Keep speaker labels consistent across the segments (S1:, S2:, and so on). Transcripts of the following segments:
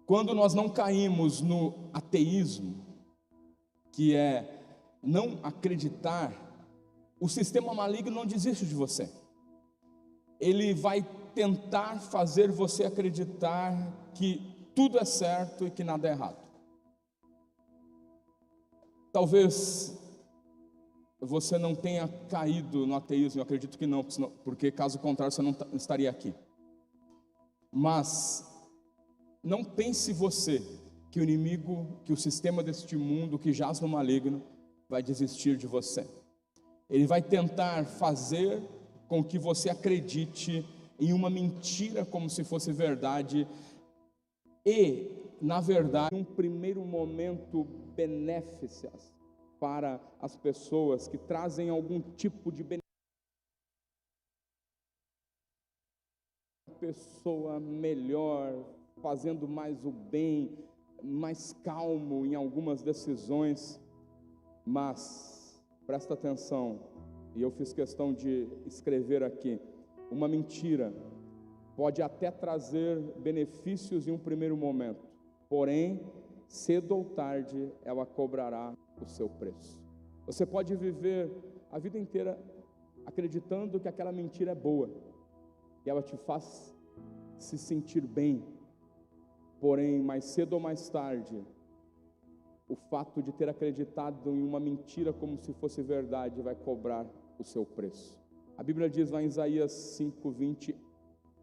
S1: quando nós não caímos no ateísmo, que é não acreditar, o sistema maligno não desiste de você. Ele vai tentar fazer você acreditar que tudo é certo e que nada é errado. Talvez você não tenha caído no ateísmo, eu acredito que não, porque caso contrário você não estaria aqui. Mas não pense você que o inimigo, que o sistema deste mundo, que jaz no maligno, vai desistir de você. Ele vai tentar fazer com que você acredite em uma mentira como se fosse verdade, e, na verdade, um primeiro momento benéficas para as pessoas que trazem algum tipo de benefício. Pessoa melhor, fazendo mais o bem, mais calmo em algumas decisões, mas presta atenção, e eu fiz questão de escrever aqui, uma mentira pode até trazer benefícios em um primeiro momento, porém, cedo ou tarde, ela cobrará o seu preço. Você pode viver a vida inteira acreditando que aquela mentira é boa, que ela te faz se sentir bem, porém, mais cedo ou mais tarde, o fato de ter acreditado em uma mentira como se fosse verdade vai cobrar o seu preço. A Bíblia diz lá em Isaías 5:20,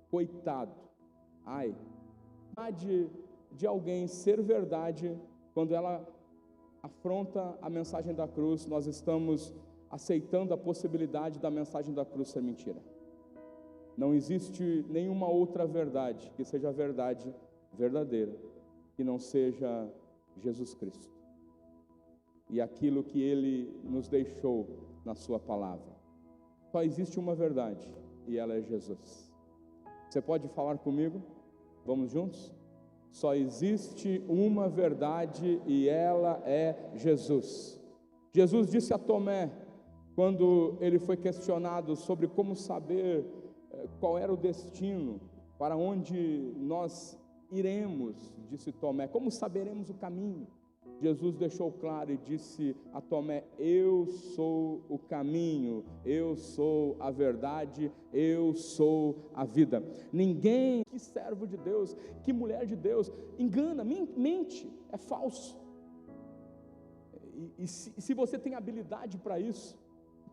S1: coitado, ai, de alguém ser verdade, quando ela afronta a mensagem da cruz, nós estamos aceitando a possibilidade da mensagem da cruz ser mentira. Não existe nenhuma outra verdade que seja verdade verdadeira, que não seja Jesus Cristo e aquilo que Ele nos deixou na sua palavra. Só existe uma verdade, e ela é Jesus. Você pode falar comigo? Vamos juntos? Só existe uma verdade, e ela é Jesus. Jesus disse a Tomé, quando ele foi questionado sobre como saber qual era o destino, para onde nós iremos, disse Tomé, como saberemos o caminho? Jesus deixou claro e disse a Tomé, eu sou o caminho, eu sou a verdade, eu sou a vida. Ninguém, que servo de Deus, que mulher de Deus, engana, mente, é falso. E se você tem habilidade para isso,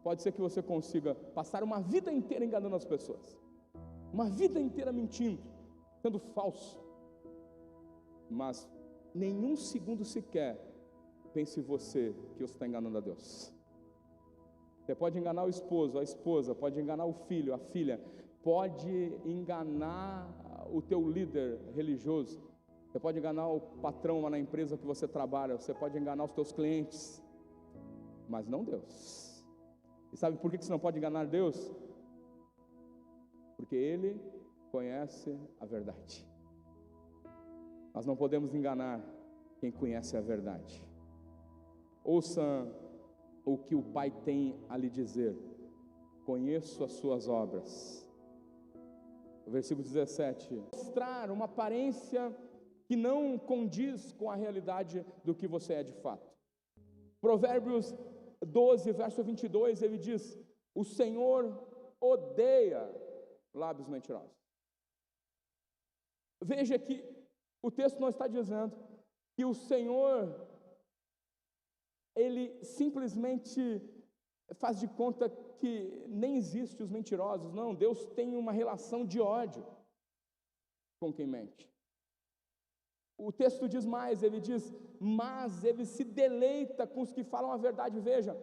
S1: pode ser que você consiga passar uma vida inteira enganando as pessoas, uma vida inteira mentindo, sendo falso, mas nenhum segundo sequer pense você que você está enganando a Deus. Você pode enganar o esposo, a esposa, pode enganar o filho, a filha, pode enganar o teu líder religioso, você pode enganar o patrão lá na empresa que você trabalha, você pode enganar os teus clientes, mas não Deus. E sabe por que você não pode enganar Deus? Porque Ele conhece a verdade. Nós não podemos enganar quem conhece a verdade. Ouça o que o Pai tem a lhe dizer. Conheço as suas obras. O versículo 17. Mostrar uma aparência que não condiz com a realidade do que você é de fato. Provérbios 12, verso 22, ele diz, o Senhor odeia lábios mentirosos. Veja que o texto não está dizendo que o Senhor, Ele simplesmente faz de conta que nem existe os mentirosos. Não, Deus tem uma relação de ódio com quem mente. O texto diz mais, ele diz, mas Ele se deleita com os que falam a verdade. Veja,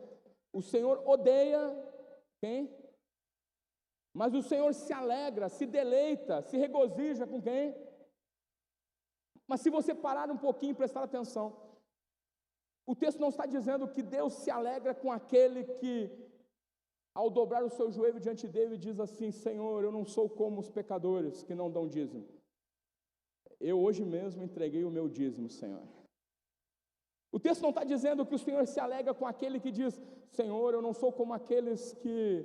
S1: o Senhor odeia quem? Mas o Senhor se alegra, se deleita, se regozija com quem? Mas se você parar um pouquinho e prestar atenção, o texto não está dizendo que Deus se alegra com aquele que, ao dobrar o seu joelho diante dele, diz assim, Senhor, eu não sou como os pecadores que não dão dízimo. Eu hoje mesmo entreguei o meu dízimo, Senhor. O texto não está dizendo que o Senhor se alegra com aquele que diz, Senhor, eu não sou como aqueles que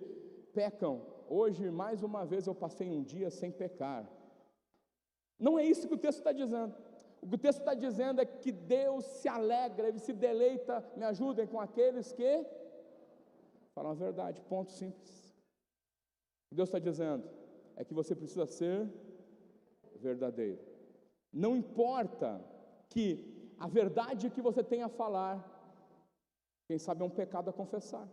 S1: pecam. Hoje, mais uma vez, eu passei um dia sem pecar. Não é isso que o texto está dizendo. O que o texto está dizendo é que Deus se alegra, Ele se deleita, me ajudem, com aqueles que falam a verdade, ponto simples. O que Deus está dizendo é que você precisa ser verdadeiro. Não importa que a verdade que você tem a falar, quem sabe é um pecado a confessar,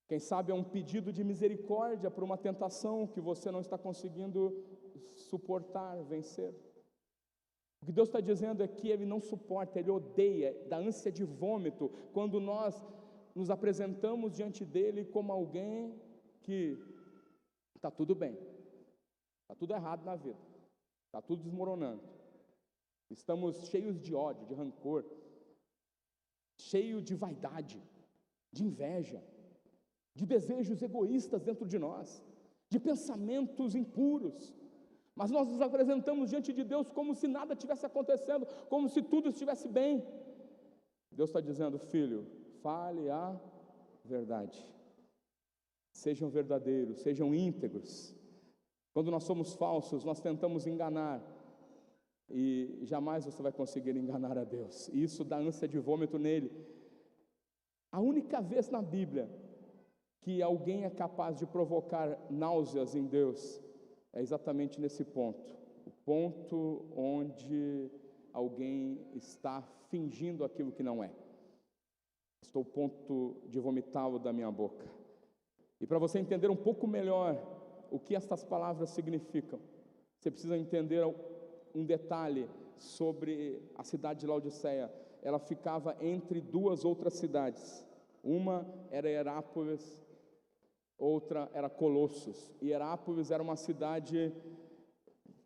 S1: quem sabe é um pedido de misericórdia por uma tentação que você não está conseguindo suportar, vencer. O que Deus está dizendo é que Ele não suporta, Ele odeia, dá ânsia de vômito, quando nós nos apresentamos diante dEle como alguém que está tudo bem, está tudo errado na vida, está tudo desmoronando, estamos cheios de ódio, de rancor, cheio de vaidade, de inveja, de desejos egoístas dentro de nós, de pensamentos impuros, mas nós nos apresentamos diante de Deus como se nada estivesse acontecendo, como se tudo estivesse bem. Deus está dizendo: filho, fale a verdade, sejam verdadeiros, sejam íntegros. Quando nós somos falsos, nós tentamos enganar, e jamais você vai conseguir enganar a Deus, e isso dá ânsia de vômito nele. A única vez na Bíblia que alguém é capaz de provocar náuseas em Deus é exatamente nesse ponto, o ponto onde alguém está fingindo aquilo que não é. Estou a ponto de vomitá-lo da minha boca. E para você entender um pouco melhor o que estas palavras significam, você precisa entender um detalhe sobre a cidade de Laodiceia. Ela ficava entre duas outras cidades, uma era Herápolis, outra era Colossos. E Herápolis era uma cidade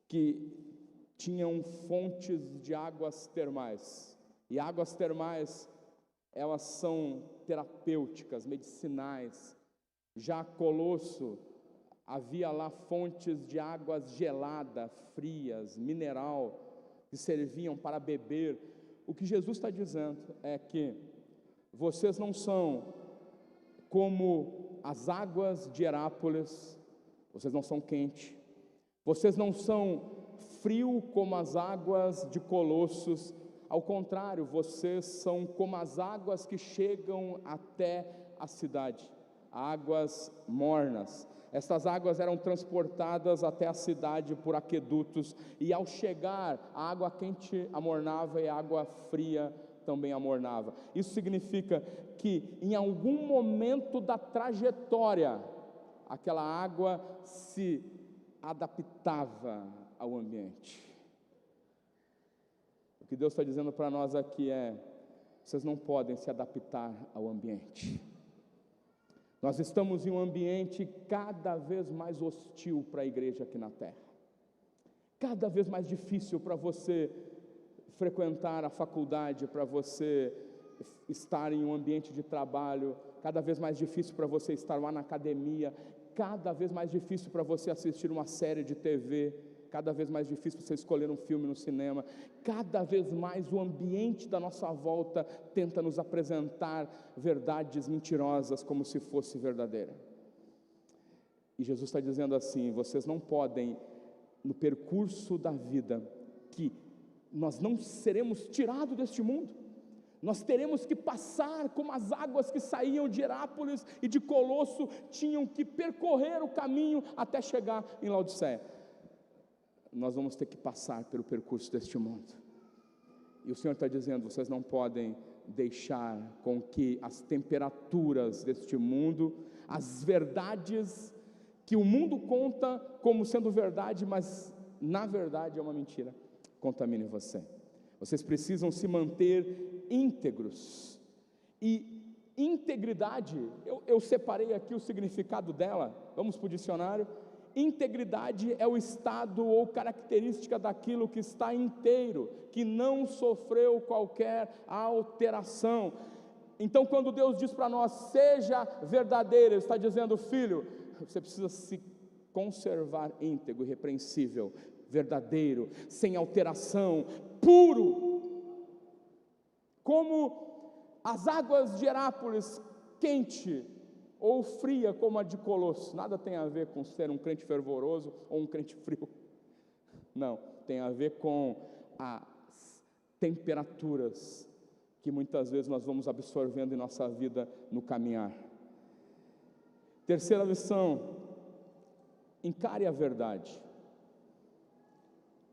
S1: que tinham fontes de águas termais, e águas termais, elas são terapêuticas, medicinais. Já Colosso, havia lá fontes de águas gelada, frias, mineral, que serviam para beber. O que Jesus está dizendo é que vocês não são como as águas de Herápolis, vocês não são quentes, vocês não são frio como as águas de Colossos, ao contrário, vocês são como as águas que chegam até a cidade, águas mornas. Estas águas eram transportadas até a cidade por aquedutos, e ao chegar, a água quente amornava e a água fria também amornava. Isso significa que em algum momento da trajetória, aquela água se adaptava ao ambiente. O que Deus está dizendo para nós aqui é: vocês não podem se adaptar ao ambiente. Nós estamos em um ambiente cada vez mais hostil para a igreja aqui na terra, cada vez mais difícil para você frequentar a faculdade, para você estar em um ambiente de trabalho, cada vez mais difícil para você estar lá na academia, cada vez mais difícil para você assistir uma série de TV, cada vez mais difícil para você escolher um filme no cinema, cada vez mais o ambiente da nossa volta tenta nos apresentar verdades mentirosas como se fosse verdadeira. E Jesus está dizendo assim: vocês não podem, no percurso da vida, que nós não seremos tirados deste mundo, nós teremos que passar como as águas que saíam de Herápolis e de Colosso tinham que percorrer o caminho até chegar em Laodiceia. Nós vamos ter que passar pelo percurso deste mundo, e o Senhor está dizendo: vocês não podem deixar com que as temperaturas deste mundo, as verdades que o mundo conta como sendo verdade, mas na verdade é uma mentira, contamine você. Vocês precisam se manter íntegros. E integridade, eu separei aqui o significado dela, vamos para o dicionário. Integridade é o estado ou característica daquilo que está inteiro, que não sofreu qualquer alteração. Então, quando Deus diz para nós: seja verdadeiro, Ele está dizendo: filho, você precisa se conservar íntegro, irrepreensível, verdadeiro, sem alteração, puro, como as águas de Herápolis, quente ou fria como a de Colosso. Nada tem a ver com ser um crente fervoroso ou um crente frio, não, tem a ver com as temperaturas que muitas vezes nós vamos absorvendo em nossa vida no caminhar. Terceira lição: encare a verdade.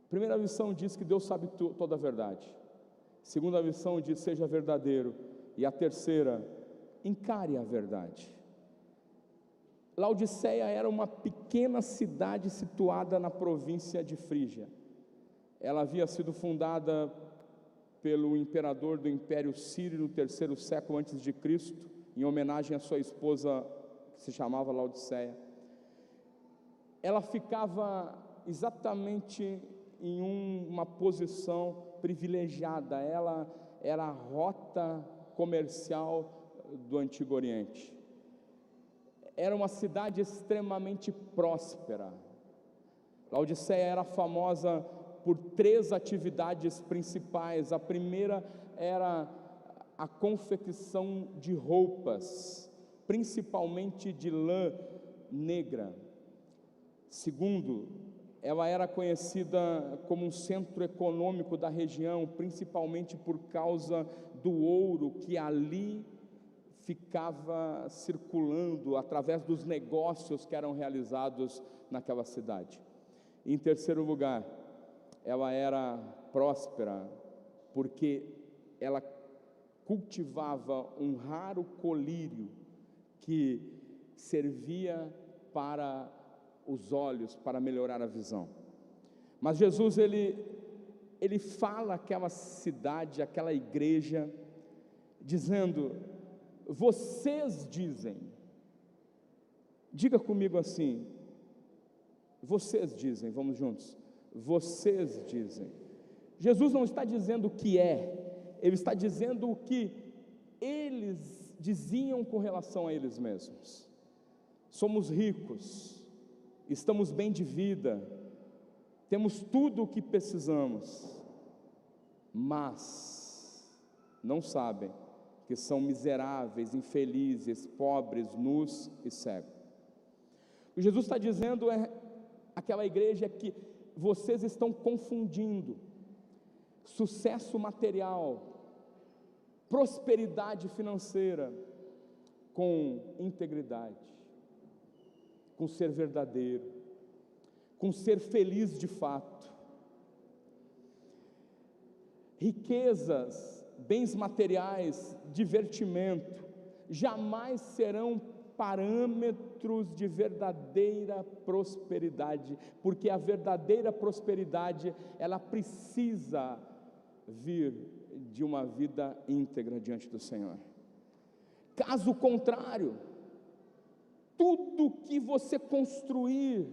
S1: Primeira lição diz que Deus sabe toda a verdade. Segunda lição diz: seja verdadeiro. E a terceira: encare a verdade. Laodiceia era uma pequena cidade situada na província de Frígia. Ela havia sido fundada pelo imperador do Império Sírio no 3º século antes de Cristo, em homenagem à sua esposa, que se chamava Laodiceia. Ela ficava exatamente em uma posição privilegiada. Ela era a rota comercial do Antigo Oriente. Era uma cidade extremamente próspera. Laodiceia era famosa por 3 atividades principais. A primeira era a confecção de roupas, principalmente de lã negra. Segundo, ela era conhecida como um centro econômico da região, principalmente por causa do ouro que ali ficava circulando através dos negócios que eram realizados naquela cidade. Em terceiro lugar, ela era próspera porque ela cultivava um raro colírio que servia para os olhos, para melhorar a visão. Mas Jesus, ele fala àquela cidade, àquela igreja, dizendo: vocês dizem. Diga comigo assim: vocês dizem. Vamos juntos. Vocês dizem. Jesus não está dizendo o que é, Ele está dizendo o que eles diziam com relação a eles mesmos. Somos ricos, estamos bem de vida, temos tudo o que precisamos, mas não sabem que são miseráveis, infelizes, pobres, nus e cegos. O que Jesus está dizendo àquela igreja é que vocês estão confundindo sucesso material, prosperidade financeira, com integridade, com ser verdadeiro, com ser feliz de fato. Riquezas, bens materiais, divertimento, jamais serão parâmetros de verdadeira prosperidade, porque a verdadeira prosperidade, ela precisa vir de uma vida íntegra diante do Senhor. Caso contrário, tudo que você construir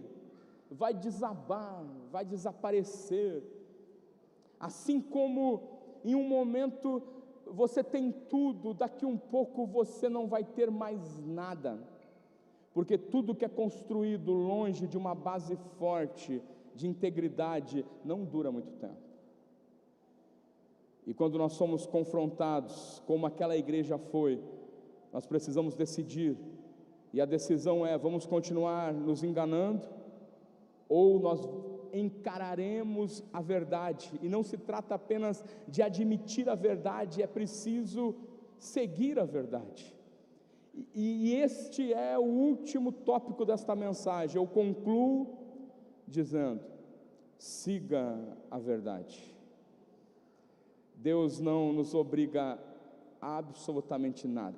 S1: vai desabar, vai desaparecer. Assim como em um momento você tem tudo, daqui um pouco você não vai ter mais nada, porque tudo que é construído longe de uma base forte, de integridade, não dura muito tempo. E quando nós somos confrontados, como aquela igreja foi, nós precisamos decidir, e a decisão é: vamos continuar nos enganando, ou nós encararemos a verdade? E não se trata apenas de admitir a verdade, é preciso seguir a verdade. E este é o último tópico desta mensagem. Eu concluo dizendo: siga a verdade. Deus não nos obriga a absolutamente nada.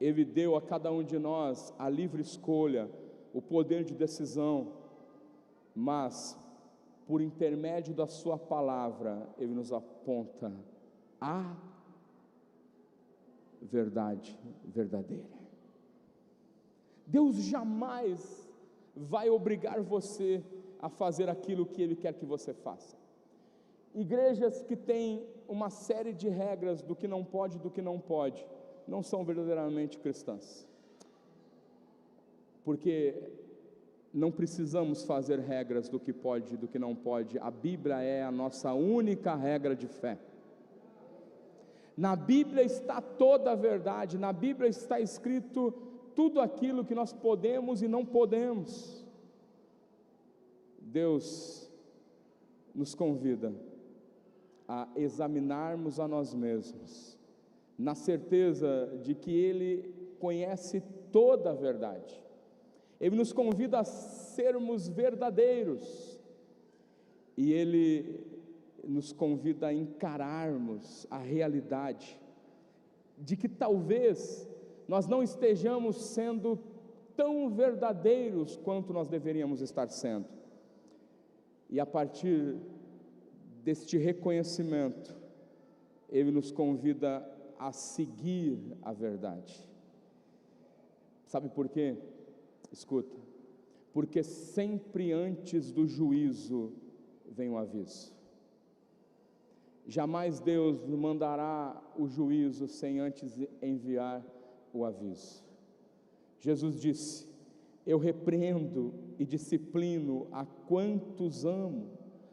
S1: Ele deu a cada um de nós a livre escolha, o poder de decisão, mas por intermédio da sua palavra, Ele nos aponta a verdade verdadeira. Deus jamais vai obrigar você a fazer aquilo que Ele quer que você faça. Igrejas que têm uma série de regras do que não pode, do que não pode, não são verdadeiramente cristãs, porque não precisamos fazer regras do que pode e do que não pode. A Bíblia é a nossa única regra de fé. Na Bíblia está toda a verdade, na Bíblia está escrito tudo aquilo que nós podemos e não podemos. Deus nos convida a examinarmos a nós mesmos, na certeza de que Ele conhece toda a verdade. Ele nos convida a sermos verdadeiros, e Ele nos convida a encararmos a realidade de que talvez nós não estejamos sendo tão verdadeiros quanto nós deveríamos estar sendo. E a partir deste reconhecimento, Ele nos convida a seguir a verdade. Sabe por quê? Escuta, porque sempre antes do juízo vem o aviso. Jamais Deus mandará o juízo sem antes enviar o aviso. Jesus disse: eu repreendo e disciplino a quantos amo,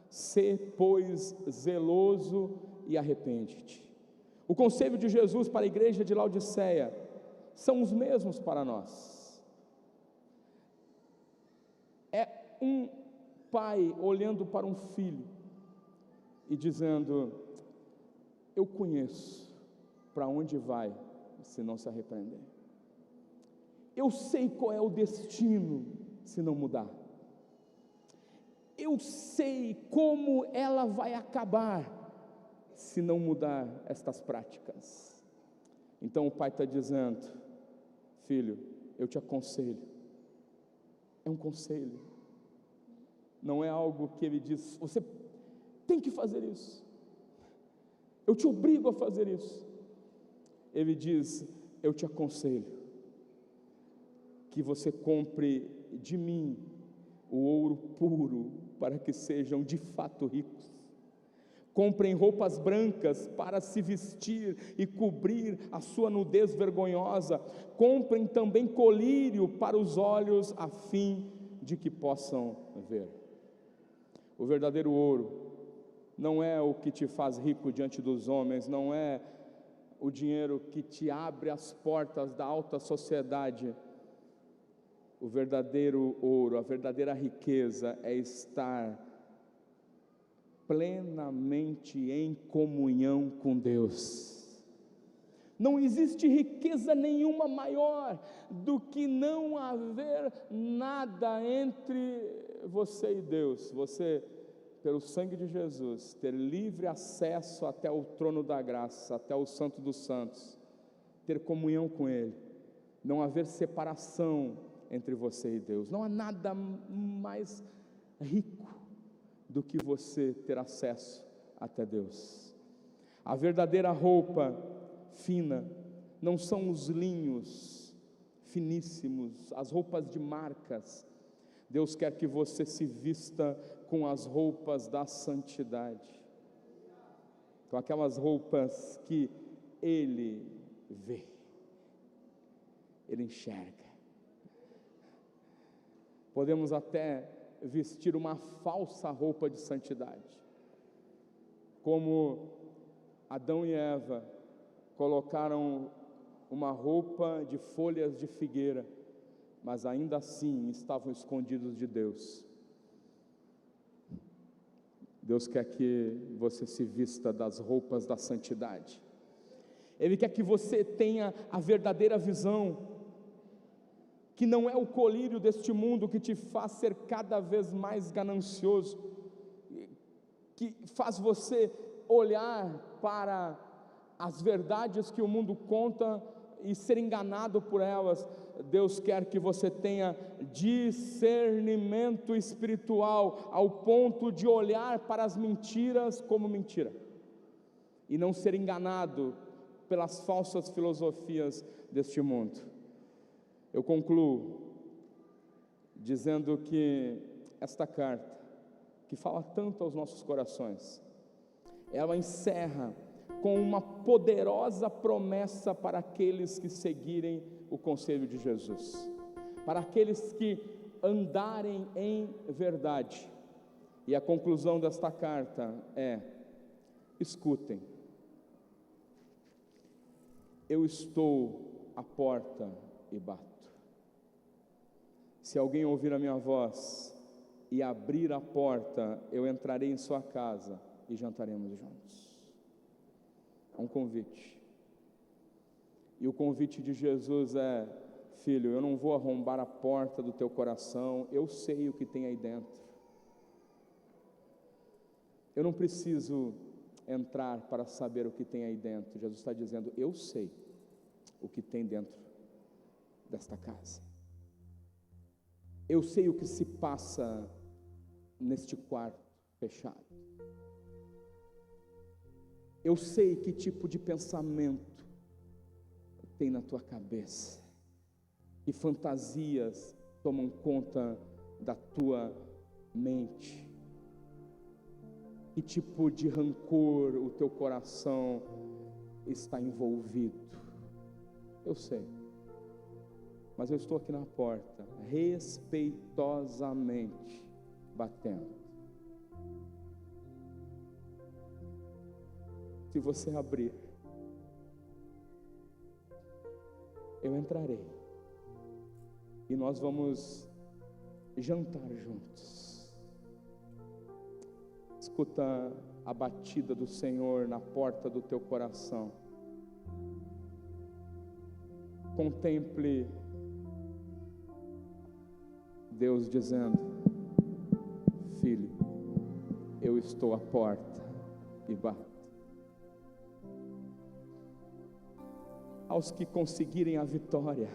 S1: sê, pois, zeloso e arrepende-te. O conselho de Jesus para a igreja de Laodiceia são os mesmos para nós. É um pai olhando para um filho e dizendo: eu conheço para onde vai se não se arrepender. Eu sei qual é o destino se não mudar. Eu sei como ela vai acabar se não mudar estas práticas. Então o pai está dizendo: filho, eu te aconselho. É um conselho, não é algo que ele diz: você tem que fazer isso, eu te obrigo a fazer isso. Ele diz: eu te aconselho que você compre de mim o ouro puro, para que sejam de fato ricos. Comprem roupas brancas para se vestir e cobrir a sua nudez vergonhosa. Comprem também colírio para os olhos, a fim de que possam ver. O verdadeiro ouro não é o que te faz rico diante dos homens, não é o dinheiro que te abre as portas da alta sociedade. O verdadeiro ouro, a verdadeira riqueza é estar plenamente em comunhão com Deus. Não existe riqueza nenhuma maior do que não haver nada entre você e Deus. Você, pelo sangue de Jesus, ter livre acesso até o trono da graça, até o Santo dos Santos, ter comunhão com Ele, não haver separação entre você e Deus. Não há nada mais rico do que você ter acesso até Deus. A verdadeira roupa fina não são os linhos finíssimos, as roupas de marcas. Deus quer que você se vista com as roupas da santidade, com aquelas roupas que Ele vê, Ele enxerga. Podemos até vestir uma falsa roupa de santidade, como Adão e Eva colocaram uma roupa de folhas de figueira, mas ainda assim estavam escondidos de Deus. Deus quer que você se vista das roupas da santidade. Ele quer que você tenha a verdadeira visão, que não é o colírio deste mundo que te faz ser cada vez mais ganancioso, que faz você olhar para as verdades que o mundo conta e ser enganado por elas. Deus quer que você tenha discernimento espiritual, ao ponto de olhar para as mentiras como mentira, e não ser enganado pelas falsas filosofias deste mundo. Eu concluo dizendo que esta carta, que fala tanto aos nossos corações, ela encerra com uma poderosa promessa para aqueles que seguirem o conselho de Jesus, para aqueles que andarem em verdade. E a conclusão desta carta é: escutem, eu estou à porta e bato. Se alguém ouvir a minha voz e abrir a porta, eu entrarei em sua casa e jantaremos juntos. É um convite. E o convite de Jesus é: filho, eu não vou arrombar a porta do teu coração, eu sei o que tem aí dentro. Eu não preciso entrar para saber o que tem aí dentro. Jesus está dizendo: eu sei o que tem dentro desta casa. Eu sei o que se passa neste quarto fechado. Eu sei que tipo de pensamento tem na tua cabeça, que fantasias tomam conta da tua mente, que tipo de rancor o teu coração está envolvido. Eu sei, mas eu estou aqui na porta, respeitosamente batendo. Se você abrir, eu entrarei e nós vamos jantar juntos. Escuta a batida do Senhor na porta do teu coração. Contemple Deus dizendo: filho, eu estou à porta e bato. Aos que conseguirem a vitória,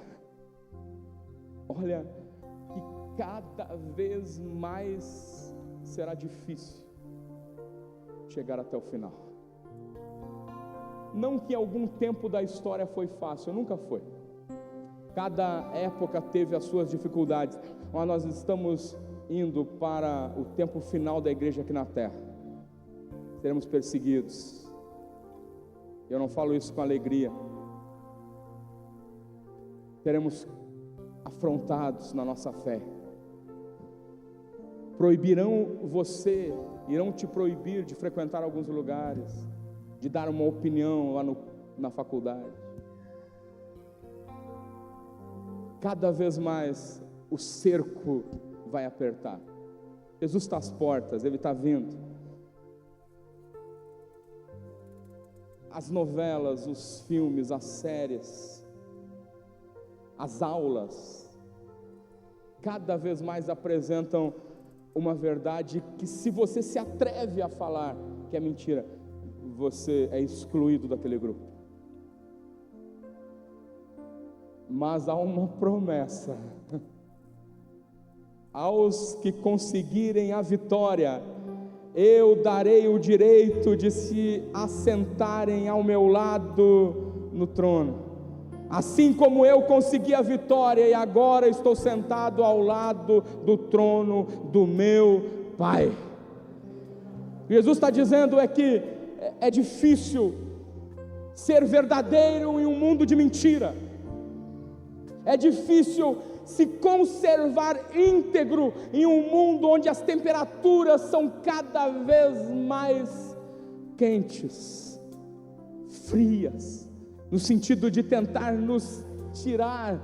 S1: olha que cada vez mais será difícil chegar até o final. Não que algum tempo da história foi fácil, nunca foi. Cada época teve as suas dificuldades, mas nós estamos indo para o tempo final da igreja aqui na terra. Seremos perseguidos. Eu não falo isso com alegria. Seremos afrontados na nossa fé. Irão te proibir de frequentar alguns lugares, de dar uma opinião lá na faculdade. Cada vez mais o cerco vai apertar. Jesus está às portas, Ele está vindo. As novelas, os filmes, as séries, as aulas, cada vez mais apresentam uma verdade que, se você se atreve a falar que é mentira, você é excluído daquele grupo. Mas há uma promessa: aos que conseguirem a vitória, eu darei o direito de se assentarem ao meu lado no trono. Assim como eu consegui a vitória e agora estou sentado ao lado do trono do meu Pai. Jesus está dizendo que é difícil ser verdadeiro em um mundo de mentira. É difícil se conservar íntegro em um mundo onde as temperaturas são cada vez mais quentes, frias, no sentido de tentar nos tirar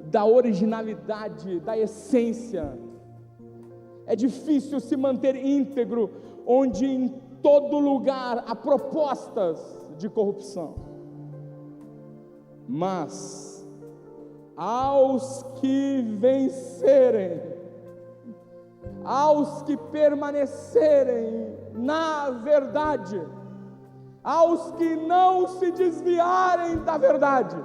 S1: da originalidade, da essência. É difícil se manter íntegro onde em todo lugar há propostas de corrupção. Mas aos que vencerem, aos que permanecerem na verdade, aos que não se desviarem da verdade,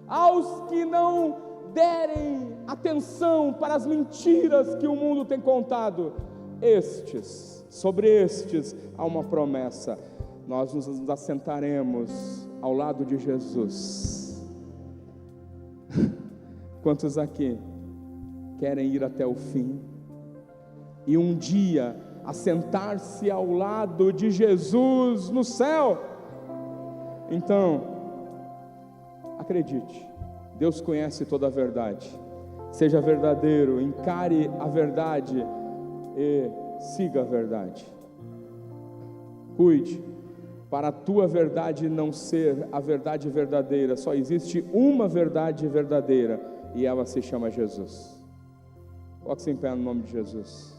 S1: aos que não derem atenção para as mentiras que o mundo tem contado, sobre estes há uma promessa: nós nos assentaremos ao lado de Jesus. Quantos aqui querem ir até o fim e um dia assentar-se ao lado de Jesus no céu? Então, acredite, Deus conhece toda a verdade. Seja verdadeiro, encare a verdade e siga a verdade. Cuide para a tua verdade não ser a verdade verdadeira. Só existe uma verdade verdadeira e ela se chama Jesus. Coloque-se em pé no nome de Jesus.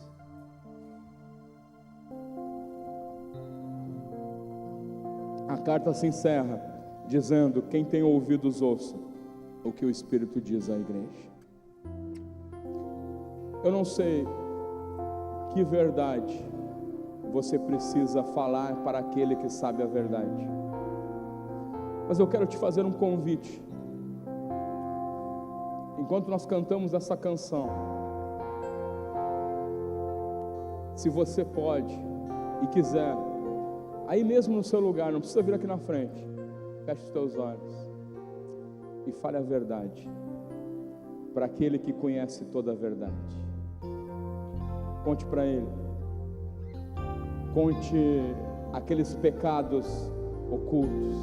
S1: A carta se encerra dizendo: quem tem ouvidos ouça o que o Espírito diz à igreja. Eu não sei que verdade você precisa falar para aquele que sabe a verdade, mas eu quero te fazer um convite. Enquanto nós cantamos essa canção, se você pode e quiser, aí mesmo no seu lugar, não precisa vir aqui na frente, feche os teus olhos e fale a verdade para aquele que conhece toda a verdade. Conte para ele, conte aqueles pecados ocultos,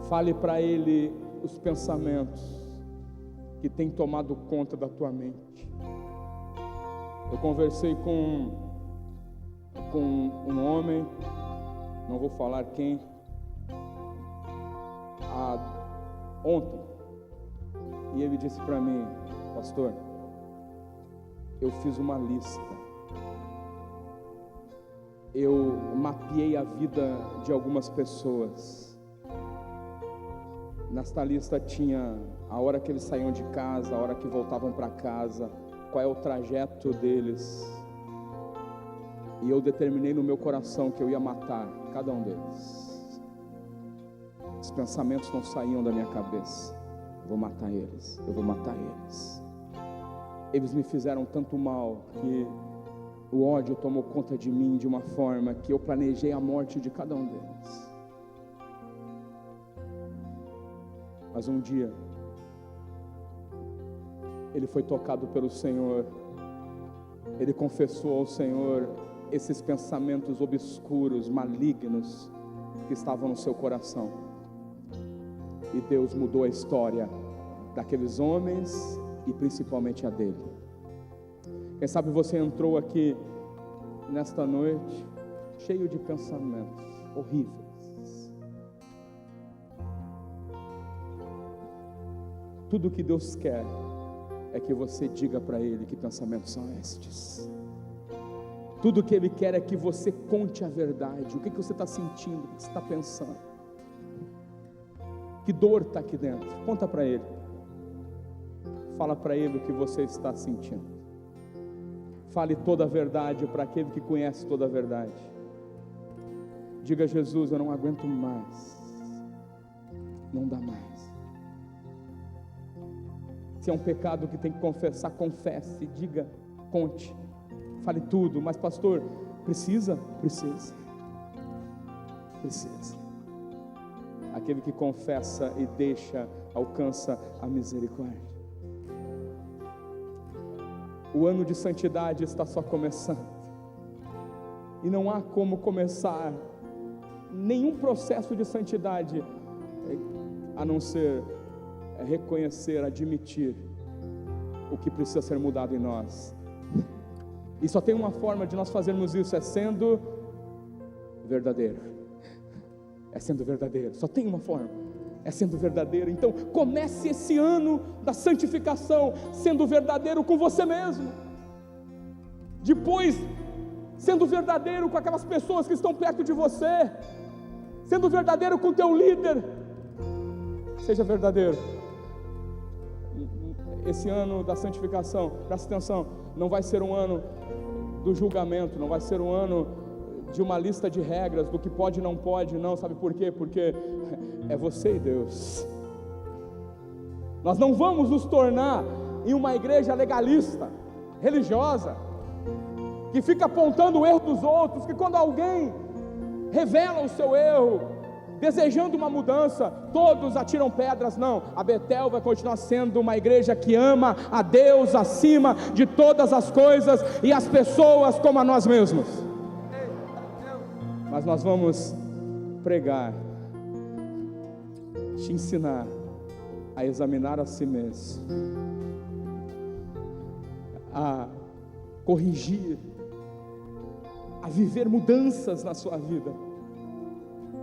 S1: fale para ele os pensamentos que têm tomado conta da tua mente. Eu conversei com um homem, não vou falar quem, ontem, e ele disse para mim: pastor, eu fiz uma lista, eu mapeei a vida de algumas pessoas. Nesta lista tinha a hora que eles saíam de casa, a hora que voltavam para casa, qual é o trajeto deles, e eu determinei no meu coração que eu ia matar cada um deles. Os pensamentos não saíam da minha cabeça. Vou matar eles, eu vou matar eles. Eles me fizeram tanto mal que o ódio tomou conta de mim de uma forma que eu planejei a morte de cada um deles. Mas um dia ele foi tocado pelo Senhor, ele confessou ao Senhor esses pensamentos obscuros, malignos que estavam no seu coração, e Deus mudou a história daqueles homens e principalmente a dele. Quem sabe você entrou aqui nesta noite cheio de pensamentos horríveis. Tudo que Deus quer é que você diga para Ele que pensamentos são estes. Tudo que Ele quer é que você conte a verdade. O que você está sentindo, o que você está pensando, que dor está aqui dentro. Conta para Ele. Fala para Ele o que você está sentindo. Fale toda a verdade para aquele que conhece toda a verdade. Diga: Jesus, eu não aguento mais, não dá mais. Se é um pecado que tem que confessar, confesse, diga, conte, fale tudo. Mas pastor, precisa? Precisa. Aquele que confessa e deixa, alcança a misericórdia. O ano de santidade está só começando, e não há como começar nenhum processo de santidade a não ser reconhecer, admitir o que precisa ser mudado em nós. E só tem uma forma de nós fazermos isso: é sendo verdadeiro. É sendo verdadeiro. Só tem uma forma: é sendo verdadeiro. Então comece esse ano da santificação sendo verdadeiro com você mesmo. Depois, sendo verdadeiro com aquelas pessoas que estão perto de você, sendo verdadeiro com o teu líder. Seja verdadeiro. Esse ano da santificação, presta atenção, não vai ser um ano do julgamento, não vai ser um ano de uma lista de regras, do que pode e não pode, não. Sabe por quê? Porque é você e Deus. Nós não vamos nos tornar em uma igreja legalista, religiosa, que fica apontando o erro dos outros, que quando alguém revela o seu erro, desejando uma mudança, todos atiram pedras. Não, a Betel vai continuar sendo uma igreja que ama a Deus acima de todas as coisas e as pessoas como a nós mesmos. Mas nós vamos pregar, te ensinar a examinar a si mesmo, a corrigir, a viver mudanças na sua vida,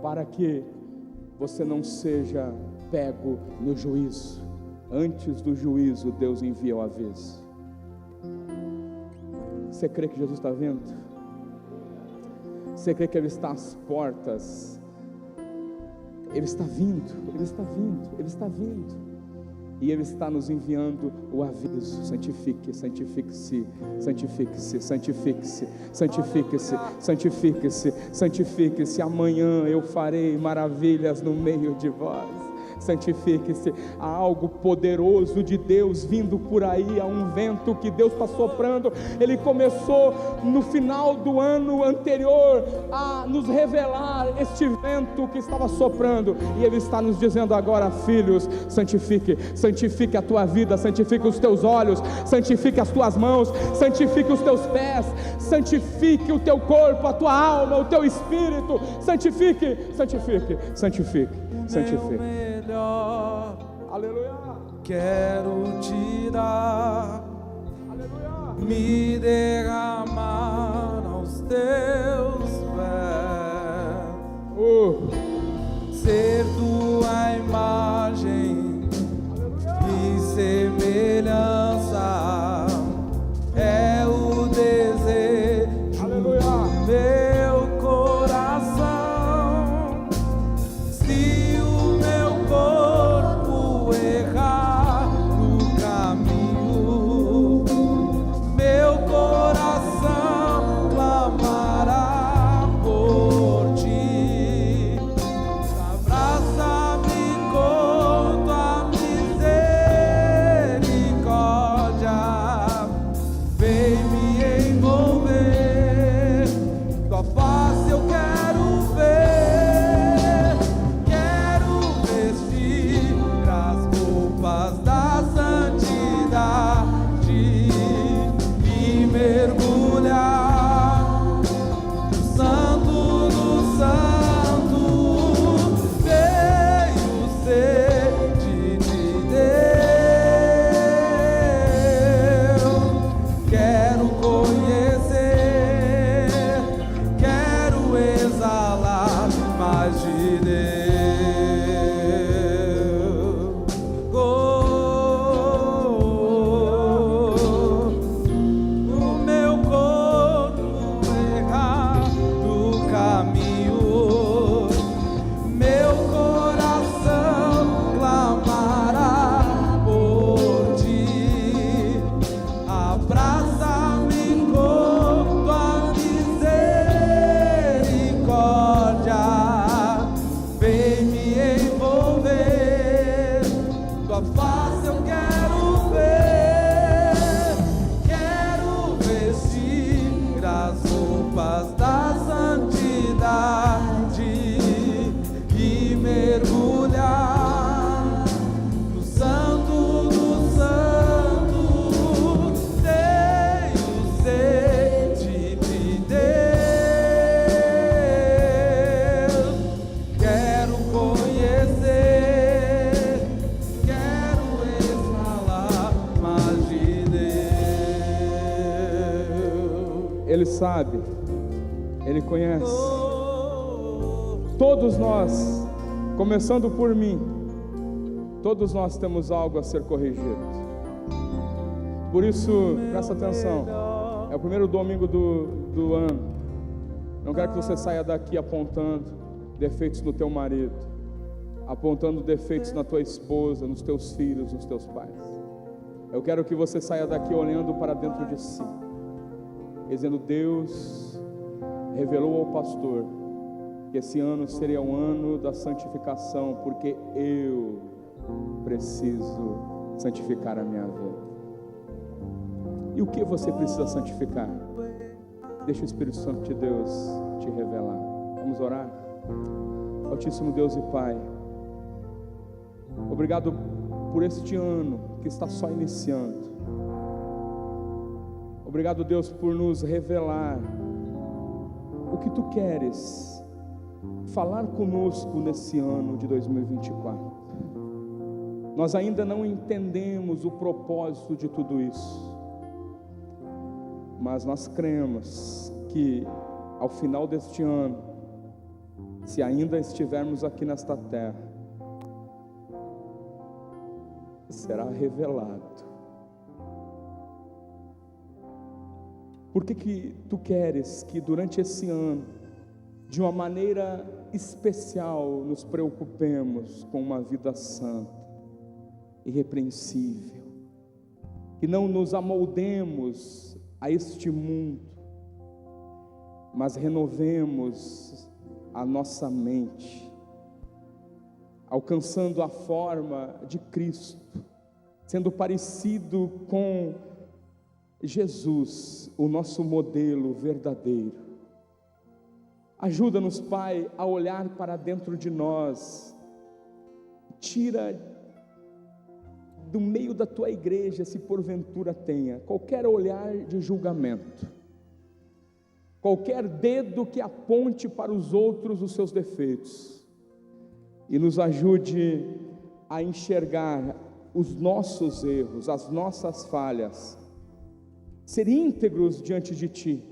S1: para que você não seja pego no juízo. Antes do juízo, Deus envia o aviso. Você crê que Jesus está vindo? Você crê que Ele está às portas? Ele está vindo, Ele está vindo, Ele está vindo. E Ele está nos enviando o aviso: santifique, santifique-se, santifique-se, santifique-se, santifique-se, santifique-se, santifique-se. Amanhã eu farei maravilhas no meio de vós. Santifique-se. Há algo poderoso de Deus vindo por aí, há um vento que Deus está soprando. Ele começou no final do ano anterior a nos revelar este vento que estava soprando, e Ele está nos dizendo agora: filhos, santifique, santifique a tua vida, santifique os teus olhos, santifique as tuas mãos, santifique os teus pés, santifique o teu corpo, a tua alma, o teu espírito. Santifique, santifique, santifique, santifique. Aleluia.
S2: Quero te dar,
S1: Aleluia.
S2: me derramar aos teus pés, ser tua imagem e semelhança, é o desejo do meu coração. Se o meu corpo errar no caminho, meu coração clamará por ti. Abraça-me com tua misericórdia, vem me envolver, tua face eu quero ver. Quero vestir as roupas da santidade e mergulhar no santo dos santos. Tenho sede de Deus, quero conhecer, quero exalar mais de Deus. O meu corpo errar no caminho, meu coração clamará por ti. Abraça-me com tua misericórdia, vem me envolver, tua face eu quero ver. Quero vestir as roupas da santidade e mergulhar no santo dos santos. Tenho sede de Deus, quero conhecer, quero exalar mais de Deus.
S1: Ele sabe, Ele conhece. Todos nós, começando por mim, todos nós temos algo a ser corrigido. Por isso, presta atenção, é o primeiro domingo do ano. Não quero que você saia daqui apontando defeitos no teu marido, apontando defeitos na tua esposa, nos teus filhos, nos teus pais. Eu quero que você saia daqui olhando para dentro de si, dizendo: Deus revelou ao pastor que esse ano seria um ano da santificação, porque eu preciso santificar a minha vida. E o que você precisa santificar? Deixa o Espírito Santo de Deus te revelar. Vamos orar? Altíssimo Deus e Pai, obrigado por este ano que está só iniciando. Obrigado, Deus, por nos revelar o que Tu queres falar conosco nesse ano de 2024. Nós ainda não entendemos o propósito de tudo isso, mas nós cremos que ao final deste ano, se ainda estivermos aqui nesta terra, será revelado Por que Tu queres que durante esse ano, de uma maneira especial, nos preocupemos com uma vida santa, irrepreensível, que não nos amoldemos a este mundo, mas renovemos a nossa mente, alcançando a forma de Cristo, sendo parecido com Jesus, o nosso modelo verdadeiro. Ajuda-nos, Pai, a olhar para dentro de nós. Tira do meio da Tua igreja, se porventura tenha, qualquer olhar de julgamento, qualquer dedo que aponte para os outros os seus defeitos, e nos ajude a enxergar os nossos erros, as nossas falhas, ser íntegros diante de Ti,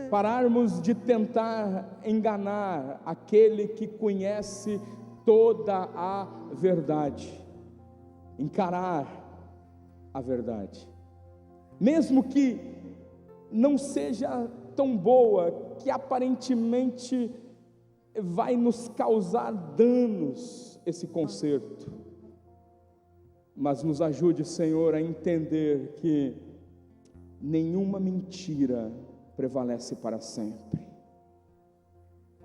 S1: pararmos de tentar enganar aquele que conhece toda a verdade, encarar a verdade, mesmo que não seja tão boa, que aparentemente vai nos causar danos esse conserto, mas nos ajude, Senhor, a entender que nenhuma mentira prevalece para sempre,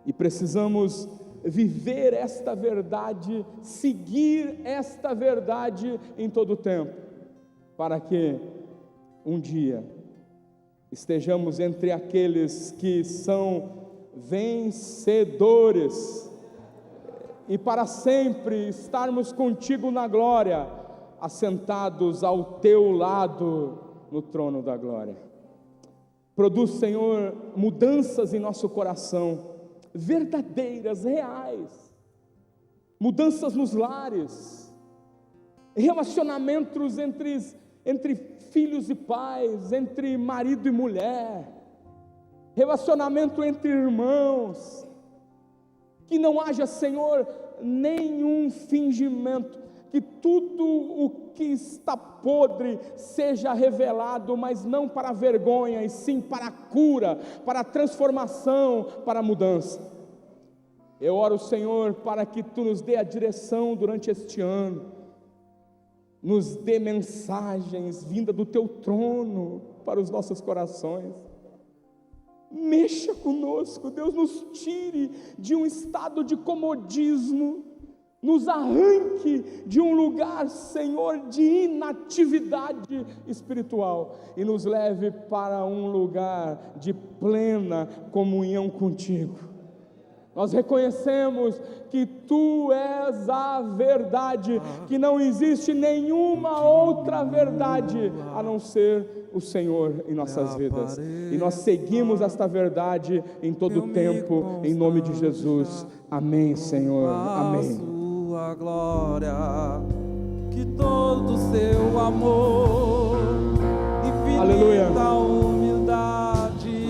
S1: e precisamos viver esta verdade, seguir esta verdade em todo o tempo, para que um dia estejamos entre aqueles que são vencedores, e para sempre estarmos contigo na glória, assentados ao teu lado no trono da glória. Produz, Senhor, mudanças em nosso coração, verdadeiras, reais, mudanças nos lares, relacionamentos entre filhos e pais, entre marido e mulher, relacionamento entre irmãos, que não haja, Senhor, nenhum fingimento, que tudo o que está podre seja revelado, mas não para a vergonha, e sim para a cura, para a transformação, para a mudança. Eu oro, Senhor, para que Tu nos dê a direção durante este ano, nos dê mensagens vinda do Teu trono para os nossos corações. Mexa conosco, Deus, nos tire de um estado de comodismo, nos arranque de um lugar, Senhor, de inatividade espiritual, e nos leve para um lugar de plena comunhão contigo. Nós reconhecemos que Tu és a verdade, que não existe nenhuma outra verdade a não ser o Senhor em nossas vidas, e nós seguimos esta verdade em todo o tempo, em nome de Jesus. Amém, Senhor. Amém.
S2: Sua glória, que todo seu amor, infinita humildade,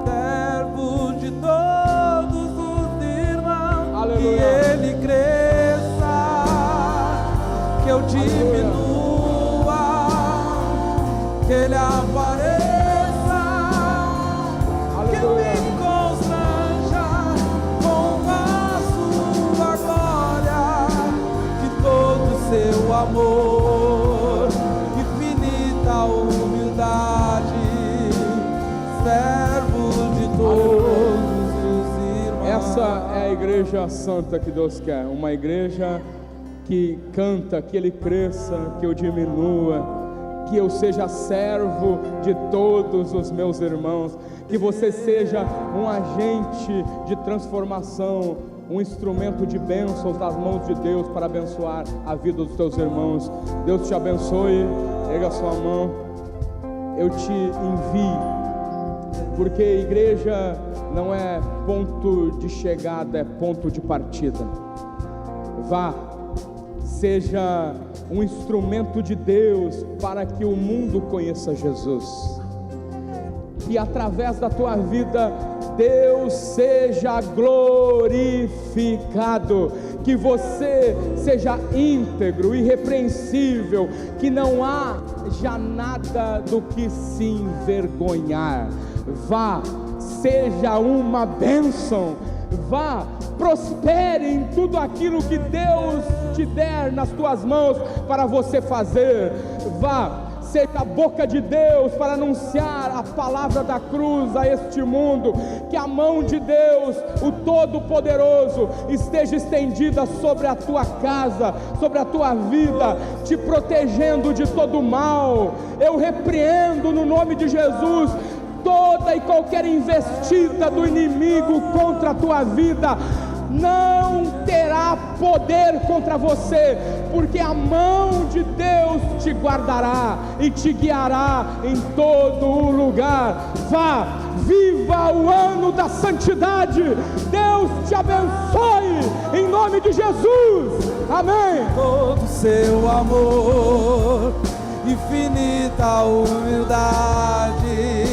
S2: servo de todos os irmãos. Aleluia. Que Ele cresça, que eu diminua, que Ele apareça. Aleluia. Seu amor, infinita humildade, servo de todos os irmãos.
S1: Essa é a igreja santa que Deus quer, uma igreja que canta, que Ele cresça, que eu diminua, que eu seja servo de todos os meus irmãos, que você seja um agente de transformação, um instrumento de bênçãos nas mãos de Deus para abençoar a vida dos teus irmãos. Deus te abençoe. Erga a sua mão. Eu te envio, porque a igreja não é ponto de chegada, é ponto de partida. Vá, seja um instrumento de Deus para que o mundo conheça Jesus, que através da tua vida Deus seja glorificado, que você seja íntegro, irrepreensível, que não haja nada do que se envergonhar. Vá, seja uma bênção, vá, prospere em tudo aquilo que Deus te der nas tuas mãos para você fazer. Vá, seja a boca de Deus para anunciar a palavra da cruz a este mundo. Que a mão de Deus, o Todo-Poderoso, esteja estendida sobre a tua casa, sobre a tua vida, te protegendo de todo mal. Eu repreendo no nome de Jesus toda e qualquer investida do inimigo contra a tua vida. Não terá poder contra você, porque a mão de Deus te guardará e te guiará em todo o lugar. Vá, viva o ano da santidade. Deus te abençoe em nome de Jesus. Amém.
S2: Todo seu amor, infinita humildade,